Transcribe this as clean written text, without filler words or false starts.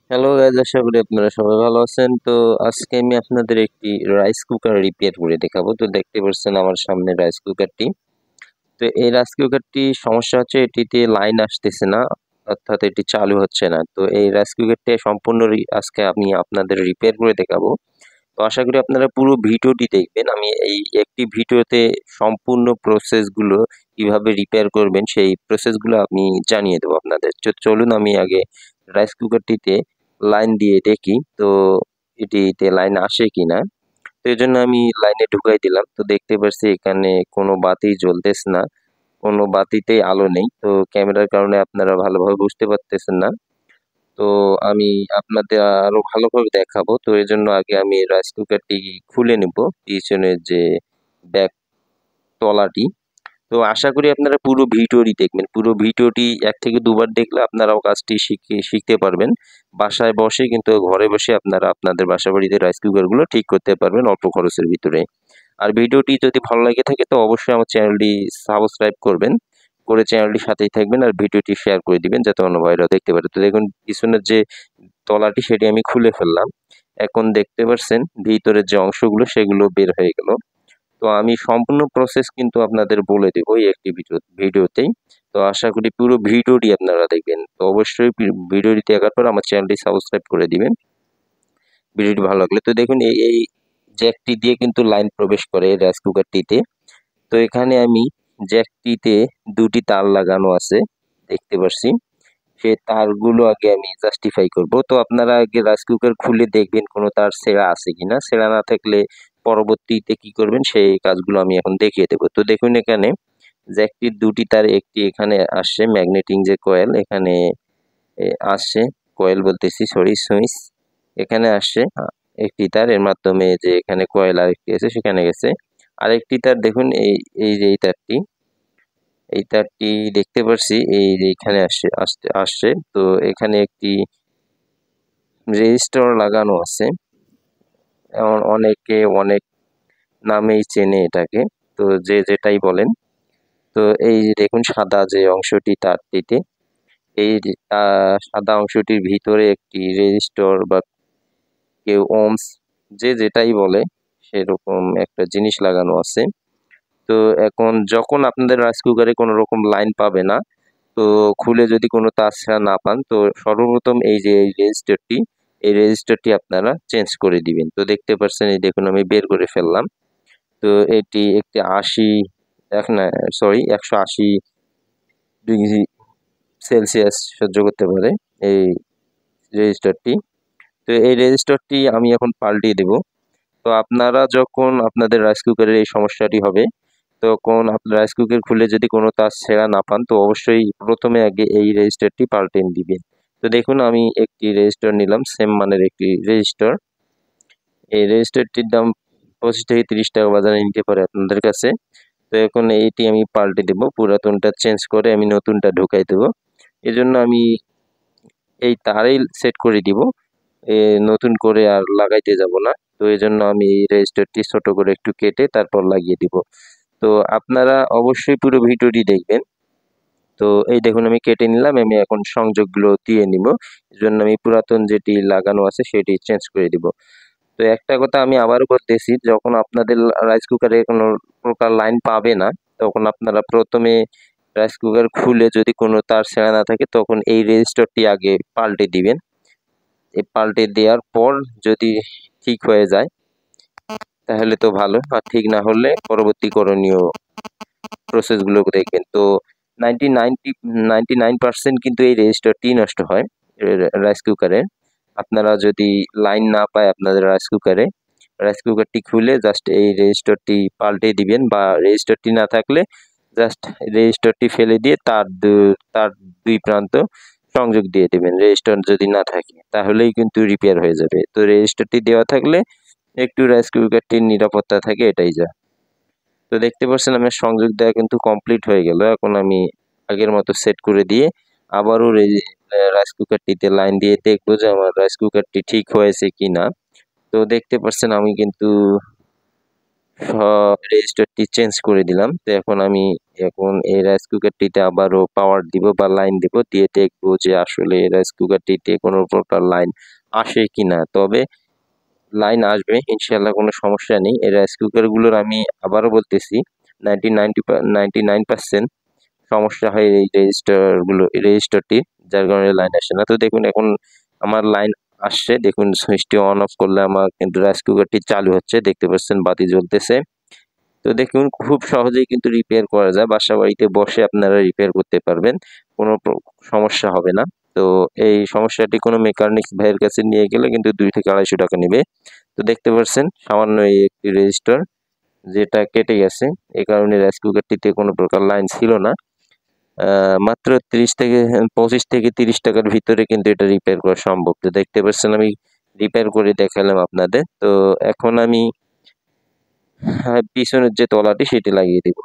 Hello guys, আশা করি আপনারা সবাই ভালো আছেন। তো আজকে আমি আপনাদের একটি রাইস কুকার রিপেয়ার করে দেখাবো। তো দেখতে পাচ্ছেন আমার সামনে রাইস কুকারটি। তো এই রাইস কুকারটি সমস্যা হচ্ছে এটিতে লাইন আসতেছে না, অর্থাৎ এটি চালু হচ্ছে না। তো এই রাইস কুকারটি সম্পূর্ণ আজকে আমি আপনাদের রিপেয়ার করে দেখাবো। তো আশা করি আপনারা পুরো ভিডিওটি দেখবেন। আমি এই একটি ভিডিওতে সম্পূর্ণ প্রসেসগুলো কিভাবে রিপেয়ার করবেন সেই প্রসেসগুলো আমি জানিয়ে দেবো আপনাদের। চলুন আমি আগে রাইস কুকারটিতে লাইন দিয়ে দেখি তো এটিতে লাইন আসে কিনা। তো এই জন্য আমি লাইনে ঢুকাই দিলাম। তো দেখতে পাচ্ছি এখানে কোনো বাতি জ্বলতেছে না, কোনো বাতিতেই আলো নেই। তো ক্যামেরার কারণে আপনারা ভালোভাবে বুঝতে পারতেছেন না। তো আমি আপনাদের আরো ভালোভাবে দেখাবো। তো এই জন্য আগে আমি রাইস কুকারটি খুলে নিব, পিছনের যে ব্যাক তলাটি। তো আশা করি আপনারা পুরো ভিডিওটি দেখবেন। পুরো ভিডিওটি ১ থেকে ২ বার দেখলে আপনারাও কাজটি শিখতে পারবেন। বাসায় বসে কিন্তু ঘরে বসে আপনারা আপনাদের বাসাবাড়িতে রাইস কুকারগুলো ঠিক করতে পারবেন অল্প খরচের ভিতরে। আর ভিডিওটি যদি ভালো লাগে থাকে তো অবশ্যই আমার চ্যানেলটি সাবস্ক্রাইব করবেন, করে চ্যানেলটির সাথেই থাকবেন আর ভিডিওটি শেয়ার করে দিবেন যাতে অন্য ভাইরাও দেখতে পারে। তো দেখুন পিছনের যে তলাটি সেটি আমি খুলে ফেললাম। এখন দেখতে পাচ্ছেন ভিতরের যে অংশগুলো সেগুলো বের হয়ে গেল। তো আমি সম্পূর্ণ প্রসেস কিন্তু আপনাদের বলে দেবো এই একটি ভিডিওতেই। তো আশা করি পুরো ভিডিওটি আপনারা দেখবেন। তো অবশ্যই ভিডিওটি দেখার পর আমার চ্যানেলটি সাবস্ক্রাইব করে দিবেন ভিডিওটি ভালো লাগলে। তো দেখুন এই জ্যাকটি দিয়ে কিন্তু লাইন প্রবেশ করে এই রাইস কুকারটিতে। তো এখানে আমি জ্যাকটিতে ২টি তার লাগানো আছে দেখতে পাচ্ছি। সেই তারগুলো আগে আমি জাস্টিফাই করব। তো আপনারা আগে রাইস কুকার খুলে দেখবেন কোনো তার ছেঁড়া আছে কিনা। ছেঁড়া না থাকলে পরবর্তীতে কি করবেন সেই কাজগুলো আমি এখন দেখিয়ে দেবো। তো দেখুন এখানে জ্যাকটির ২টি তার, একটি এখানে আসছে ম্যাগনেটিং যে কয়েল এখানে আসছে, কয়েল বলতেছি সরি সুইচ এখানে আসছে একটি তার, এর মাধ্যমে যে এখানে কয়েল আরেকটি আছে সেখানে গেছে। আরেকটি তার দেখুন এই যে এই তারটি দেখতে পাচ্ছি এই যে এখানে আসছে। তো এখানে একটি রেজিস্টার লাগানো আছে, অনেকে অনেক নামেই চেনে এটাকে, তো যে যেটাই বলেন। তো এই যে দেখুন সাদা যে অংশটি তারটিতে, এই সাদা অংশটির ভিতরে একটি রেজিস্টর বা কেউ ওমস যে যেটাই বলে সেরকম একটা জিনিস লাগানো আছে। তো এখন যখন আপনাদের রাইস কুকারে কোনো রকম লাইন পাবে না, তো খুলে যদি কোনো তার ছেঁড়া না পান তো সর্বপ্রথম এই যে এই রেজিস্টারটি আপনারা চেঞ্জ করে দিবেন। তো দেখতে পাচ্ছেন এই দেখুন আমি বের করে ফেললাম। তো এটি একটি ১৮০ ডিগ্রি সেলসিয়াস সহ্য করতে পারে এই রেজিস্টারটি। তো এই রেজিস্টারটি আমি এখন পাল্টিয়ে দেব। তো আপনারা যখন আপনাদের রাইস কুকারের এই সমস্যাটি হবে তখন আপনার রাইস কুকার খুলে যদি কোনো তার ছেঁড়া না পান তো অবশ্যই প্রথমে আগে এই রেজিস্টারটি পাল্টে দিবেন। তো দেখুন আমি একটি রেজিস্টার নিলাম, সেম মানের একটি রেজিস্টার। এই রেজিস্টারটির দাম ২৫ থেকে ৩০ টাকা বাজারে নিতে পারে আপনাদের কাছে। তো এখন এইটি আমি পাল্টে দেব, পুরাতনটা চেঞ্জ করে আমি নতুনটা ঢুকাই দেবো। এজন্য আমি এই তারেই সেট করে দিব, নতুন করে আর লাগাইতে যাব না। তো এজন্য আমি এই রেজিস্টারটি ছোট করে একটু কেটে তারপর লাগিয়ে দিব। তো আপনারা অবশ্যই পুরো ভিডিওটি দেখবেন। তো এই দেখুন আমি কেটে নিলাম, আমি এখন সংযোগগুলো দিয়ে নিব। এজন্য আমি পুরাতন যেটি লাগানো আছে সেটি চেঞ্জ করে দিব। তো একটা কথা আমি আবারও বলতেছি, যখন আপনাদের রাইস কুকারে কোনো প্রকার লাইন পাবে না তখন আপনারা প্রথমে রাইস কুকার খুলে যদি কোনো তার ছেঁড়া না থাকে তখন এই রেজিস্টারটি আগে পাল্টে দিবেন। এই পাল্টে দেওয়ার পর যদি ঠিক হয়ে যায় তাহলে তো ভালো, আর ঠিক না হলে পরবর্তী করণীয় প্রসেসগুলো দেখবেন। তো 99% কিন্তু এই রেজিস্টারটি নষ্ট হয় রাইস কুকারে। আপনারা যদি লাইন না পায় আপনাদের রাইস কুকারটি খুলে জাস্ট এই রেজিস্টারটি পাল্টে দিবেন, বা রেজিস্টারটি না থাকলে জাস্ট রেজিস্টারটি ফেলে দিয়ে তার ২ প্রান্ত সংযোগ দিয়ে দিবেন। রেজিস্টার যদি না থাকে তাহলেই কিন্তু রিপেয়ার হয়ে যাবে। তো রেজিস্টারটি দেওয়া থাকলে একটু রাইস কুকারটির নিরাপত্তা থাকে, এটাই যা। তো দেখতে পাচ্ছেন আমার সংযোগ দেওয়া কিন্তু কমপ্লিট হয়ে গেল। এখন আমি আগের মতো সেট করে দিয়ে আবারও রাইস কুকারটিতে লাইন দিয়ে দেখবো যে আমার রাইস কুকারটি ঠিক হয়েছে কিনা। তো দেখতে পাচ্ছেন আমি কিন্তু রেজিস্টারটি চেঞ্জ করে দিলাম। তো এখন এই রাইস কুকারটিতে আবারও পাওয়ার দিব বা লাইন দিব, দিয়ে দেখবো যে আসলে এই রাইস কুকারটিতে কোনো প্রকার লাইন আসে কিনা। তবে লাইন আসবে ইনশাল্লাহ, কোনো সমস্যা নেই। এই রাইস কুকারগুলোর আমি আবারও বলতেছি 99% সমস্যা হয় এই রেজিস্টারটি, যার কারণে লাইন আসে না। তো দেখুন এখন আমার লাইন আসছে, দেখুন সুইচটি অন অফ করলে আমার কিন্তু রাইস কুকারটি চালু হচ্ছে, দেখতে পাচ্ছেন বাতি জ্বলতেছে। তো দেখুন খুব সহজেই কিন্তু রিপেয়ার করা যায়, বাসা বাড়িতে বসে আপনারা রিপেয়ার করতে পারবেন, কোনো সমস্যা হবে না। তো এই সমস্যাটি কোনো মেকানিক্স ভাইয়ের কাছে নিয়ে গেলে কিন্তু 2 থেকে 250 টাকা নেবে। তো দেখতে পাচ্ছেন সামান্য এই একটি রেজিস্টার যেটা কেটে গেছে, এই কারণে রাইস কুকারটিতে কোনো প্রকার লাইন ছিল না। মাত্র 25 থেকে 30 টাকার ভিতরে কিন্তু এটা রিপেয়ার করা সম্ভব। তো দেখতে পাচ্ছেন আমি রিপেয়ার করে দেখালাম আপনাদের। তো এখন আমি পিছনের যে তলাটি সেটি লাগিয়ে দিব।